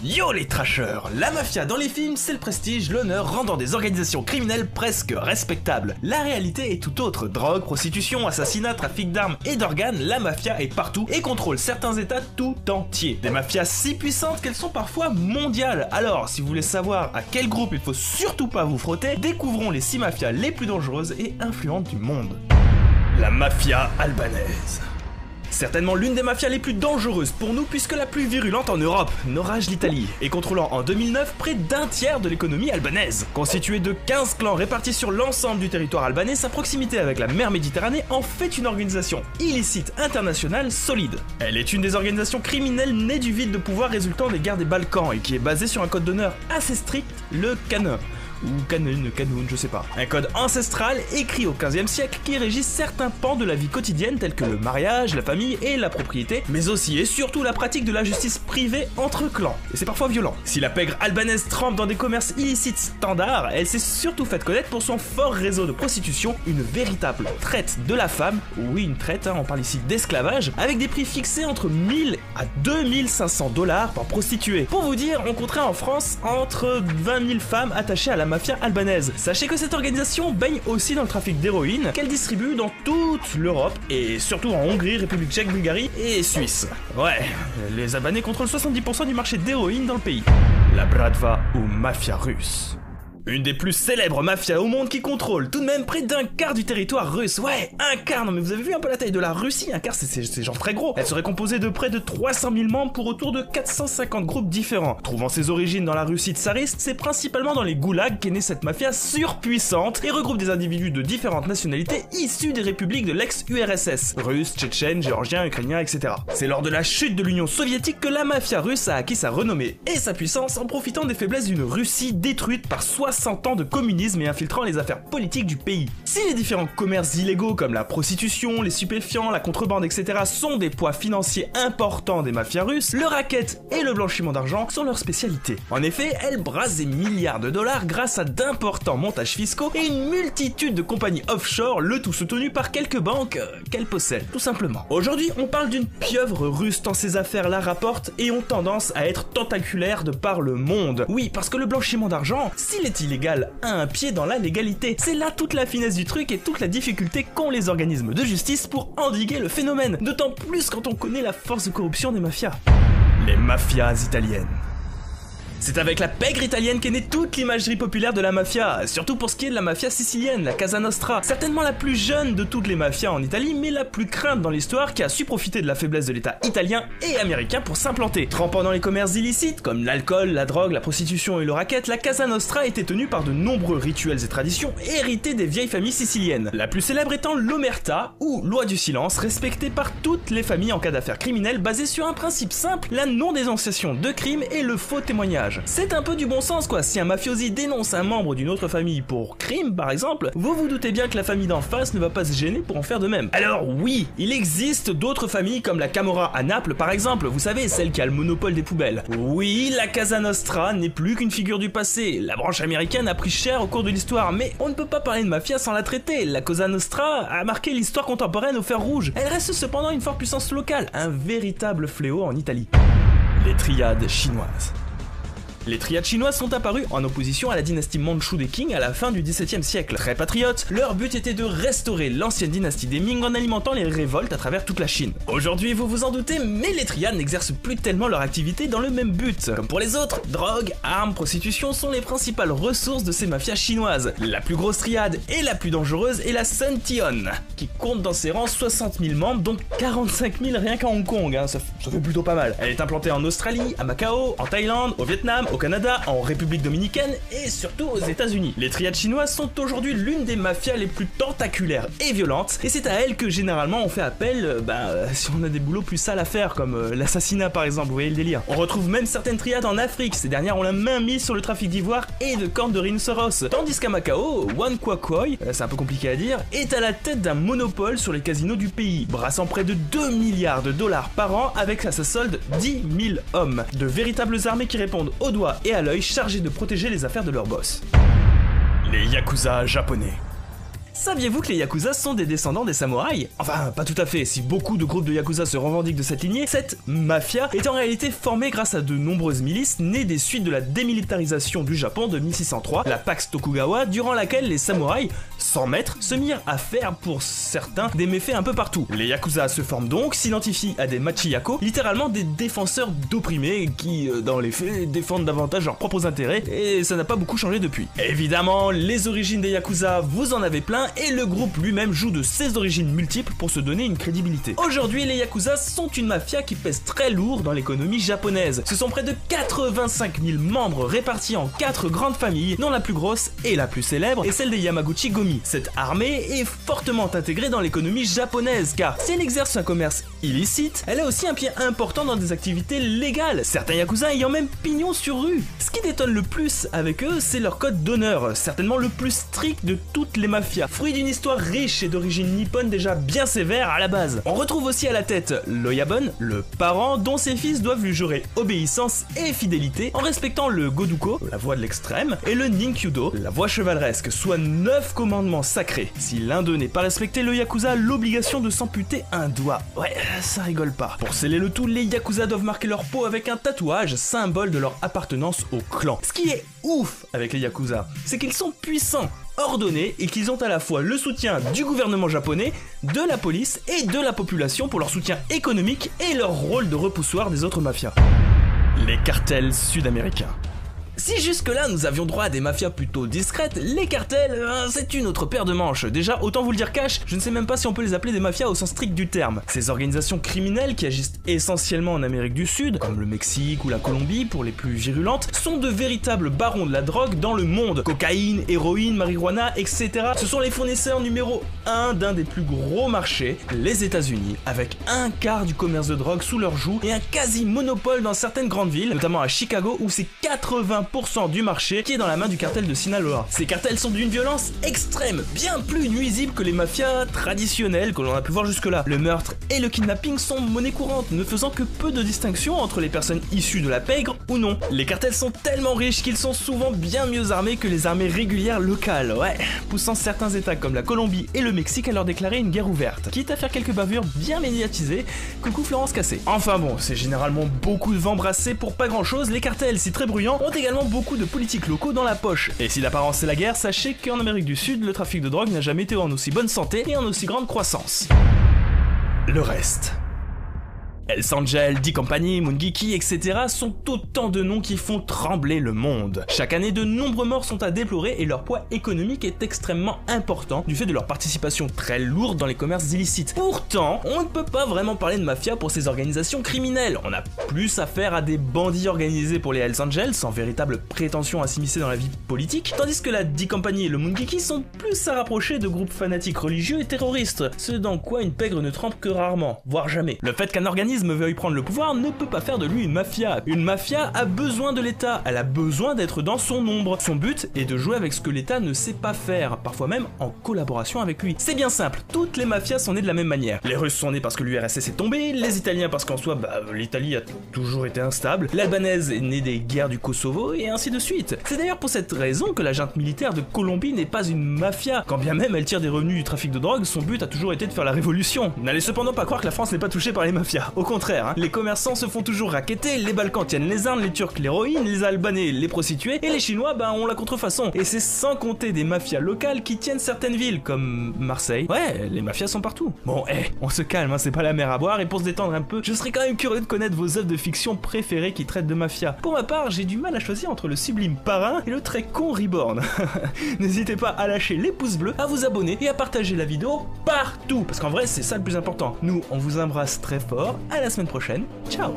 Yo les trashers! La mafia dans les films, c'est le prestige, l'honneur, rendant des organisations criminelles presque respectables. La réalité est tout autre. Drogue, prostitution, assassinat, trafic d'armes et d'organes, la mafia est partout et contrôle certains états tout entiers. Des mafias si puissantes qu'elles sont parfois mondiales. Alors, si vous voulez savoir à quel groupe il faut surtout pas vous frotter, découvrons les 6 mafias les plus dangereuses et influentes du monde. La mafia albanaise. Certainement l'une des mafias les plus dangereuses pour nous puisque la plus virulente en Europe, n'orage l'Italie, et contrôlant en 2009 près d'un tiers de l'économie albanaise. Constituée de 15 clans répartis sur l'ensemble du territoire albanais, sa proximité avec la mer Méditerranée en fait une organisation illicite internationale solide. Elle est une des organisations criminelles nées du vide de pouvoir résultant des guerres des Balkans et qui est basée sur un code d'honneur assez strict, le Kanun. Ou Kanoun, je sais pas. Un code ancestral écrit au 15e siècle qui régit certains pans de la vie quotidienne tels que le mariage, la famille et la propriété, mais aussi et surtout la pratique de la justice privée entre clans. Et c'est parfois violent. Si la pègre albanaise trempe dans des commerces illicites standards, elle s'est surtout faite connaître pour son fort réseau de prostitution, une véritable traite de la femme, oui une traite, on parle ici d'esclavage, avec des prix fixés entre 1000 à 2500 $ par prostituée. Pour vous dire, on compterait en France entre 20 000 femmes attachées à la mafia albanaise. Sachez que cette organisation baigne aussi dans le trafic d'héroïne qu'elle distribue dans toute l'Europe et surtout en Hongrie, République tchèque, Bulgarie et Suisse. Ouais, les Albanais contrôlent 70% du marché d'héroïne dans le pays. La Bratva ou mafia russe. Une des plus célèbres mafias au monde qui contrôle tout de même près d'un quart du territoire russe. Ouais, un quart, non mais vous avez vu un peu la taille de la Russie? Un quart c'est genre très gros. Elle serait composée de près de 300 000 membres pour autour de 450 groupes différents. Trouvant ses origines dans la Russie tsariste, c'est principalement dans les goulags qu'est née cette mafia surpuissante et regroupe des individus de différentes nationalités issus des républiques de l'ex-URSS. Russes, tchétchènes, géorgiens, ukrainiens, etc. C'est lors de la chute de l'Union soviétique que la mafia russe a acquis sa renommée et sa puissance en profitant des faiblesses d'une Russie détruite par 60 ans de communisme et infiltrant les affaires politiques du pays. Si les différents commerces illégaux comme la prostitution, les stupéfiants, la contrebande, etc. sont des poids financiers importants des mafias russes, le racket et le blanchiment d'argent sont leurs spécialités. En effet, elles brassent des milliards de dollars grâce à d'importants montages fiscaux et une multitude de compagnies offshore, le tout soutenu par quelques banques qu'elles possèdent, tout simplement. Aujourd'hui, on parle d'une pieuvre russe tant ces affaires-là rapportent et ont tendance à être tentaculaires de par le monde. Oui, parce que le blanchiment d'argent, s'il est illégal, a un pied dans la légalité. C'est là toute la finesse du truc et toute la difficulté qu'ont les organismes de justice pour endiguer le phénomène, d'autant plus quand on connaît la force de corruption des mafias. Les mafias italiennes. C'est avec la pègre italienne qu'est née toute l'imagerie populaire de la mafia, surtout pour ce qui est de la mafia sicilienne, la Casa Nostra, certainement la plus jeune de toutes les mafias en Italie, mais la plus crainte dans l'histoire qui a su profiter de la faiblesse de l'état italien et américain pour s'implanter. Trempant dans les commerces illicites, comme l'alcool, la drogue, la prostitution et le racket, la Casa Nostra était tenue par de nombreux rituels et traditions hérités des vieilles familles siciliennes. La plus célèbre étant l'omerta, ou loi du silence, respectée par toutes les familles en cas d'affaires criminelles, basée sur un principe simple, la non-dénonciation de crimes et le faux témoignage. C'est un peu du bon sens quoi, si un mafiosi dénonce un membre d'une autre famille pour crime par exemple, vous vous doutez bien que la famille d'en face ne va pas se gêner pour en faire de même. Alors oui, il existe d'autres familles comme la Camorra à Naples par exemple, vous savez, celle qui a le monopole des poubelles. Oui, la Casa Nostra n'est plus qu'une figure du passé, la branche américaine a pris cher au cours de l'histoire, mais on ne peut pas parler de mafia sans la traiter. La Cosa Nostra a marqué l'histoire contemporaine au fer rouge, elle reste cependant une forte puissance locale, un véritable fléau en Italie. Les triades chinoises. Les triades chinoises sont apparues en opposition à la dynastie mandchoue des Qing à la fin du XVIIe siècle. Très patriotes, leur but était de restaurer l'ancienne dynastie des Ming en alimentant les révoltes à travers toute la Chine. Aujourd'hui, vous vous en doutez, mais les triades n'exercent plus tellement leur activité dans le même but. Comme pour les autres, drogue, armes, prostitution sont les principales ressources de ces mafias chinoises. La plus grosse triade et la plus dangereuse est la Sun Tion, qui compte dans ses rangs 60 000 membres, dont 45 000 rien qu'à Hong Kong, ça fait plutôt pas mal. Elle est implantée en Australie, à Macao, en Thaïlande, au Vietnam, au Canada, en République dominicaine et surtout aux États-Unis. Les triades chinoises sont aujourd'hui l'une des mafias les plus tentaculaires et violentes, et c'est à elles que généralement on fait appel si on a des boulots plus sales à faire, comme l'assassinat par exemple, vous voyez le délire. On retrouve même certaines triades en Afrique, ces dernières ont la main mise sur le trafic d'ivoire et de cornes de rhinocéros, tandis qu'à Macao, Wan Kwakoi, c'est un peu compliqué à dire, est à la tête d'un monopole sur les casinos du pays, brassant près de 2 milliards de dollars par an avec à sa solde 10 000 hommes, de véritables armées qui répondent au doigt et à l'œil chargés de protéger les affaires de leur boss. Les Yakuza japonais. Saviez-vous que les Yakuza sont des descendants des samouraïs? Enfin, pas tout à fait, si beaucoup de groupes de Yakuza se revendiquent de cette lignée, cette mafia est en réalité formée grâce à de nombreuses milices nées des suites de la démilitarisation du Japon de 1603, la Pax Tokugawa, durant laquelle les samouraïs, sans maître, se mirent à faire pour certains des méfaits un peu partout. Les Yakuza se forment donc, s'identifient à des machiyako, littéralement des défenseurs d'opprimés qui, dans les faits, défendent davantage leurs propres intérêts, et ça n'a pas beaucoup changé depuis. Évidemment, les origines des Yakuza, vous en avez plein, et le groupe lui-même joue de ses origines multiples pour se donner une crédibilité. Aujourd'hui, les Yakuza sont une mafia qui pèse très lourd dans l'économie japonaise. Ce sont près de 85 000 membres répartis en 4 grandes familles, dont la plus grosse et la plus célèbre est celle des Yamaguchi-Gomi. Cette armée est fortement intégrée dans l'économie japonaise, car si elle exerce un commerce illicite, elle a aussi un pied important dans des activités légales, certains Yakuza ayant même pignon sur rue. Ce qui détonne le plus avec eux, c'est leur code d'honneur, certainement le plus strict de toutes les mafias, fruit d'une histoire riche et d'origine nippone déjà bien sévère à la base. On retrouve aussi à la tête l'Oyabun, le parent dont ses fils doivent lui jurer obéissance et fidélité en respectant le Goduko, la voie de l'extrême, et le Ninkyudo, la voie chevaleresque, soit 9 commandements sacrés. Si l'un d'eux n'est pas respecté, le Yakuza a l'obligation de s'amputer un doigt. Ouais, ça rigole pas. Pour sceller le tout, les Yakuza doivent marquer leur peau avec un tatouage, symbole de leur appartenance au clan. Ce qui est ouf avec les Yakuza, c'est qu'ils sont puissants, ordonnés et qu'ils ont à la fois le soutien du gouvernement japonais, de la police et de la population pour leur soutien économique et leur rôle de repoussoir des autres mafias. Les cartels sud-américains. Si jusque-là nous avions droit à des mafias plutôt discrètes, les cartels, c'est une autre paire de manches. Déjà, autant vous le dire cash, je ne sais même pas si on peut les appeler des mafias au sens strict du terme. Ces organisations criminelles qui agissent essentiellement en Amérique du Sud, comme le Mexique ou la Colombie pour les plus virulentes, sont de véritables barons de la drogue dans le monde. Cocaïne, héroïne, marijuana, etc. Ce sont les fournisseurs numéro 1 d'un des plus gros marchés, les États-Unis, avec un quart du commerce de drogue sous leur joug et un quasi-monopole dans certaines grandes villes, notamment à Chicago où c'est 80% du marché qui est dans la main du cartel de Sinaloa. Ces cartels sont d'une violence extrême, bien plus nuisible que les mafias traditionnelles que l'on a pu voir jusque-là. Le meurtre et le kidnapping sont monnaie courante, ne faisant que peu de distinction entre les personnes issues de la pègre ou non. Les cartels sont tellement riches qu'ils sont souvent bien mieux armés que les armées régulières locales, ouais, poussant certains états comme la Colombie et le Mexique à leur déclarer une guerre ouverte, quitte à faire quelques bavures bien médiatisées. Coucou Florence Cassé. Enfin bon, c'est généralement beaucoup de vent brassé pour pas grand chose. Les cartels, si très bruyants, ont également beaucoup de politiques locaux dans la poche. Et si l'apparence c'est la guerre, sachez qu'en Amérique du Sud, le trafic de drogue n'a jamais été en aussi bonne santé et en aussi grande croissance. Le reste. Hells Angels, D-Company, Mungiki, etc. sont autant de noms qui font trembler le monde. Chaque année, de nombreux morts sont à déplorer et leur poids économique est extrêmement important du fait de leur participation très lourde dans les commerces illicites. Pourtant, on ne peut pas vraiment parler de mafia pour ces organisations criminelles. On a plus affaire à des bandits organisés pour les Hells Angels, sans véritable prétention à s'immiscer dans la vie politique, tandis que la D-Company et le Mungiki sont plus à rapprocher de groupes fanatiques religieux et terroristes, ce dans quoi une pègre ne trempe que rarement, voire jamais. Le fait qu'un organisme veuille prendre le pouvoir ne peut pas faire de lui une mafia. Une mafia a besoin de l'État, elle a besoin d'être dans son ombre. Son but est de jouer avec ce que l'État ne sait pas faire, parfois même en collaboration avec lui. C'est bien simple, toutes les mafias sont nées de la même manière. Les Russes sont nés parce que l'URSS est tombé, les Italiens parce qu'en soi, l'Italie a toujours été instable, l'Albanaise est née des guerres du Kosovo, et ainsi de suite. C'est d'ailleurs pour cette raison que la junte militaire de Colombie n'est pas une mafia. Quand bien même elle tire des revenus du trafic de drogue, son but a toujours été de faire la révolution. N'allez cependant pas croire que la France n'est pas touchée par les mafias. Au contraire, hein, les commerçants se font toujours racketter, les Balkans tiennent les armes, les Turcs l'héroïne, les Albanais les prostituées, et les Chinois ont la contrefaçon. Et c'est sans compter des mafias locales qui tiennent certaines villes, comme Marseille. Ouais, les mafias sont partout. Bon, on se calme, hein, c'est pas la mer à boire, et pour se détendre un peu, je serais quand même curieux de connaître vos œuvres de fiction préférées qui traitent de mafia. Pour ma part, j'ai du mal à choisir entre le sublime Parrain et le très con Reborn. N'hésitez pas à lâcher les pouces bleus, à vous abonner et à partager la vidéo partout, parce qu'en vrai c'est ça le plus important. Nous, on vous embrasse très fort, à la semaine prochaine, ciao.